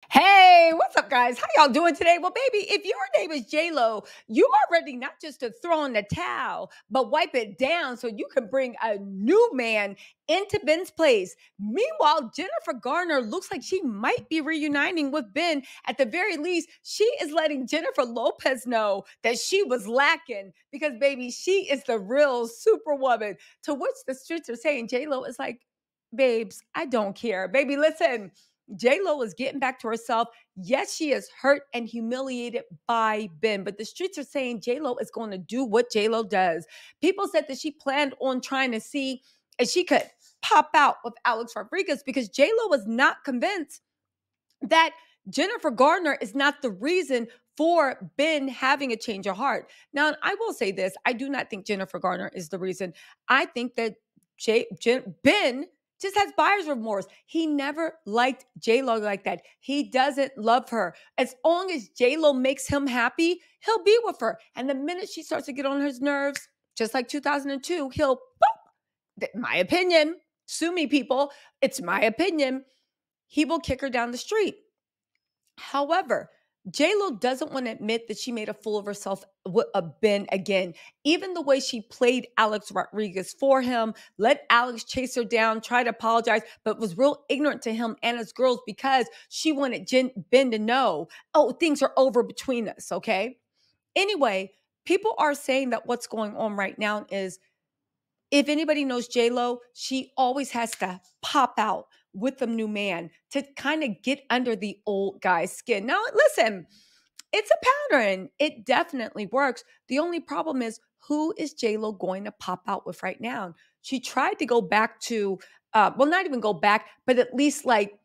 Hey, what's up, guys? How y'all doing today? Well, baby, if your name is JLo, you are ready not just to throw in the towel, but wipe it down so you can bring a new man into Ben's place. Meanwhile, Jennifer Garner looks like she might be reuniting with Ben. At the very least, she is letting Jennifer Lopez know that she was lacking because, baby, she is the real superwoman. To which the streets are saying JLo is like, babes, I don't care. Baby, listen. JLo is getting back to herself. Yes, she is hurt and humiliated by Ben, but the streets are saying JLo is going to do what JLo does. People said that she planned on trying to see if she could pop out with Alex Rodriguez because JLo was not convinced that Jennifer Garner is not the reason for Ben having a change of heart. Now, I will say this: I do not think Jennifer Garner is the reason. I think that Ben just has buyer's remorse. He never liked JLo like that. He doesn't love her. As long as JLo makes him happy, he'll be with her. And the minute she starts to get on his nerves, just like 2002, he'll boop. My opinion. Sue me, people. It's my opinion. He will kick her down the street. However, JLo doesn't want to admit that she made a fool of herself with a Ben again. Even the way she played Alex Rodriguez for him, let Alex chase her down, try to apologize, but was real ignorant to him and his girls because she wanted Ben to know, oh, things are over between us, okay? Anyway, people are saying that what's going on right now is if anybody knows JLo, she always has to pop out with a new man to kind of get under the old guy's skin. Now, listen, it's a pattern. It definitely works. The only problem is who is JLo going to pop out with right now? She tried to go back to, well, not even go back, but at least like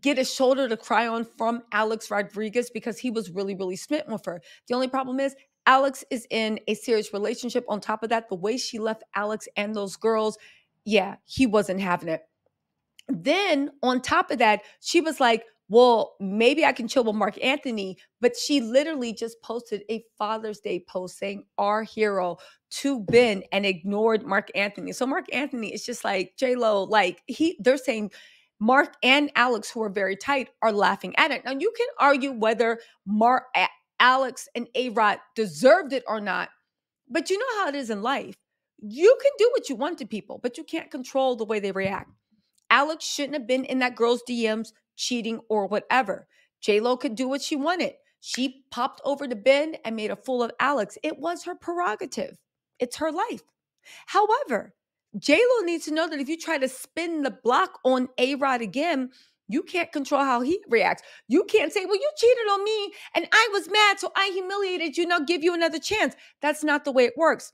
get a shoulder to cry on from Alex Rodriguez because he was really, really smitten with her. The only problem is Alex is in a serious relationship. On top of that, the way she left Alex and those girls, yeah, he wasn't having it. Then on top of that, she was like, well, maybe I can chill with Mark Anthony. But she literally just posted a Father's Day post saying our hero to Ben and ignored Mark Anthony. So Mark Anthony is just like JLo, like they're saying Mark and Alex, who are very tight, are laughing at it. Now you can argue whether Alex and A-Rod deserved it or not, but you know how it is in life. You can do what you want to people, but you can't control the way they react. Alex shouldn't have been in that girl's DMs cheating or whatever. JLo could do what she wanted. She popped over to Ben and made a fool of Alex. It was her prerogative. It's her life. However, JLo needs to know that if you try to spin the block on A-Rod again, you can't control how he reacts. You can't say, well, you cheated on me and I was mad, so I humiliated you. Now give you another chance. That's not the way it works.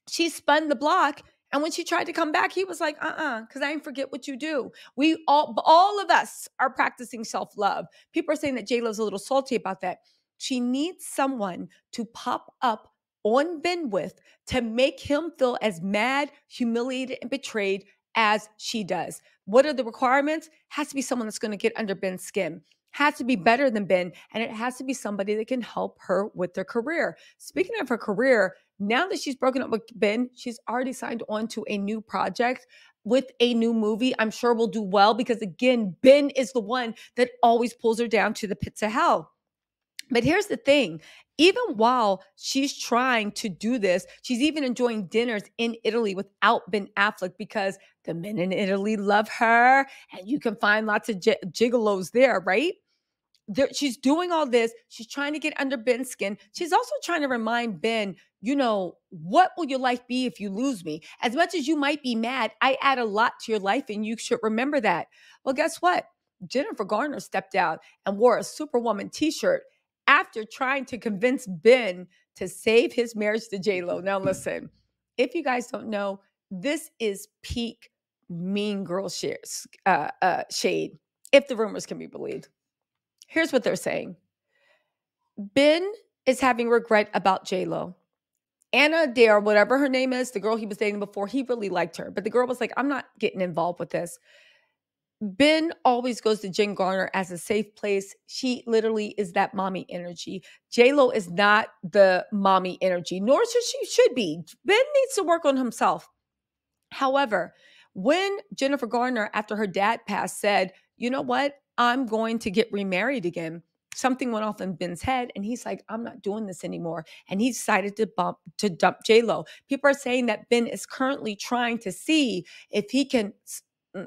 She spun the block. And when she tried to come back, he was like, because I didn't forget what you do. We all of us are practicing self-love. People are saying that JLo's a little salty about that. She needs someone to pop up on Ben with to make him feel as mad, humiliated, and betrayed as she does. What are the requirements? Has to be someone that's going to get under Ben's skin. Has to be better than Ben, and it has to be somebody that can help her with their career. Speaking of her career, now that she's broken up with Ben, she's already signed on to a new project with a new movie. I'm sure will do well because, again, Ben is the one that always pulls her down to the pits of hell. But here's the thing. Even while she's trying to do this, she's even enjoying dinners in Italy without Ben Affleck because the men in Italy love her and you can find lots of gigolos there, right? She's doing all this. She's trying to get under Ben's skin. She's also trying to remind Ben, what will your life be if you lose me? As much as you might be mad, I add a lot to your life and you should remember that. Well, guess what? Jennifer Garner stepped out and wore a Superwoman t-shirt after trying to convince Ben to save his marriage to JLo. Now, listen, if you guys don't know, this is peak mean girl shade, if the rumors can be believed. Here's what they're saying. Ben is having regret about JLo. Anna Dare, whatever her name is, the girl he was dating before, he really liked her. But the girl was like, I'm not getting involved with this. Ben always goes to Jen Garner as a safe place. She literally is that mommy energy. JLo is not the mommy energy, nor should be. Ben needs to work on himself. However, when Jennifer Garner, after her dad passed, said, you know what? I'm going to get remarried again. Something went off in Ben's head, and he's like, I'm not doing this anymore. And he decided to dump JLo. People are saying that Ben is currently trying to see if he can,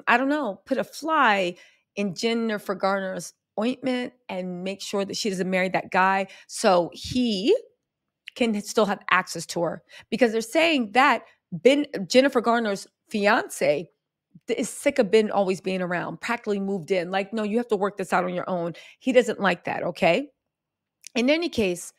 I don't know, put a fly in Jennifer Garner's ointment and make sure that she doesn't marry that guy so he can still have access to her. Because they're saying that Jennifer Garner's fiance is sick of Ben always being around, practically moved in. Like, no, you have to work this out on your own. He doesn't like that, okay? In any case,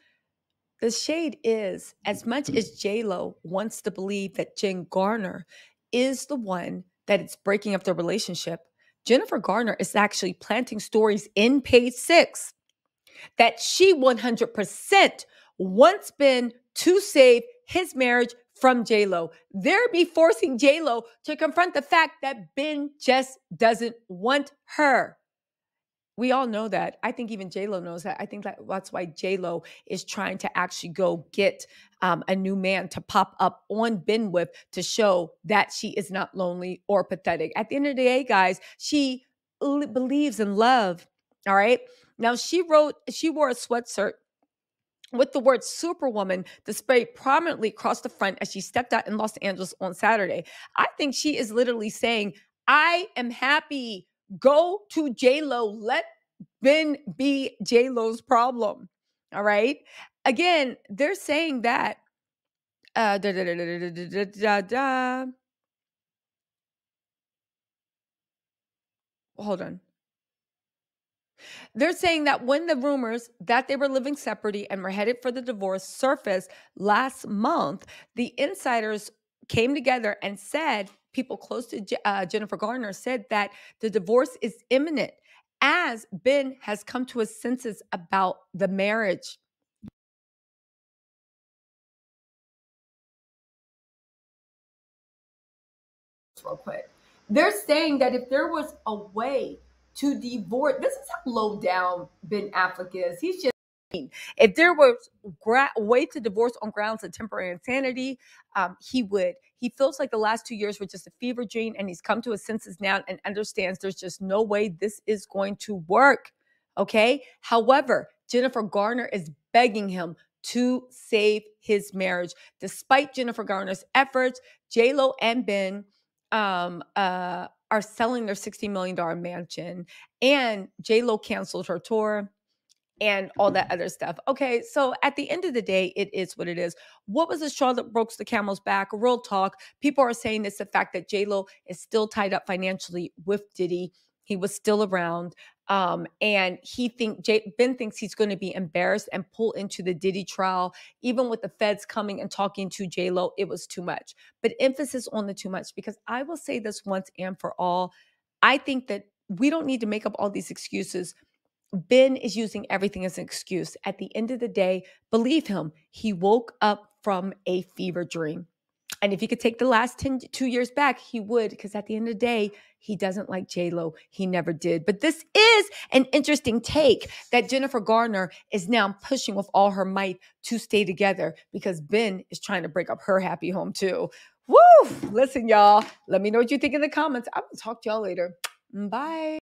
the shade is, as much as JLo wants to believe that Jen Garner is the one that it's breaking up their relationship, Jennifer Garner is actually planting stories in page 6 that she 100% wants Ben to save his marriage from JLo. They're be forcing JLo to confront the fact that Ben just doesn't want her. We all know that. I think even JLo knows that. I think that's why JLo is trying to actually go get a new man to pop up on Ben with to show that she is not lonely or pathetic. At the end of the day, guys, she believes in love. All right. Now she wore a sweatshirt with the word Superwoman displayed prominently across the front as she stepped out in Los Angeles on Saturday. I think she is literally saying, I am happy. Go to JLo. Let Ben be JLo's problem. All right. Again, they're saying that. Hold on. They're saying that when the rumors that they were living separately and were headed for the divorce surfaced last month, the insiders came together and said, people close to Jennifer Garner said that the divorce is imminent as Ben has come to his senses about the marriage. Real quick. They're saying that if there was a way to divorce, this is how low down Ben Affleck is. He's just, if there was a way to divorce on grounds of temporary insanity, he would. He feels like the last 2 years were just a fever dream, and he's come to his senses now and understands there's just no way this is going to work. Okay. However, Jennifer Garner is begging him to save his marriage. Despite Jennifer Garner's efforts, JLo and Ben are selling their $60 million mansion, and JLo canceled her tour and all that other stuff. Okay, so at the end of the day, it is what it is. What was the straw that broke the camel's back? Real talk. People are saying it's the fact that JLo is still tied up financially with Diddy. He was still around. And Ben thinks he's going to be embarrassed and pull into the Diddy trial. Even with the feds coming and talking to JLo, it was too much. But emphasis on the too much, because I will say this once and for all. I think that we don't need to make up all these excuses. Ben is using everything as an excuse. At the end of the day, believe him, he woke up from a fever dream. And if he could take the last 2 years back, he would, because at the end of the day, he doesn't like JLo. He never did. But this is an interesting take that Jennifer Garner is now pushing with all her might to stay together because Ben is trying to break up her happy home too. Woo! Listen, y'all, let me know what you think in the comments. I will talk to y'all later. Bye.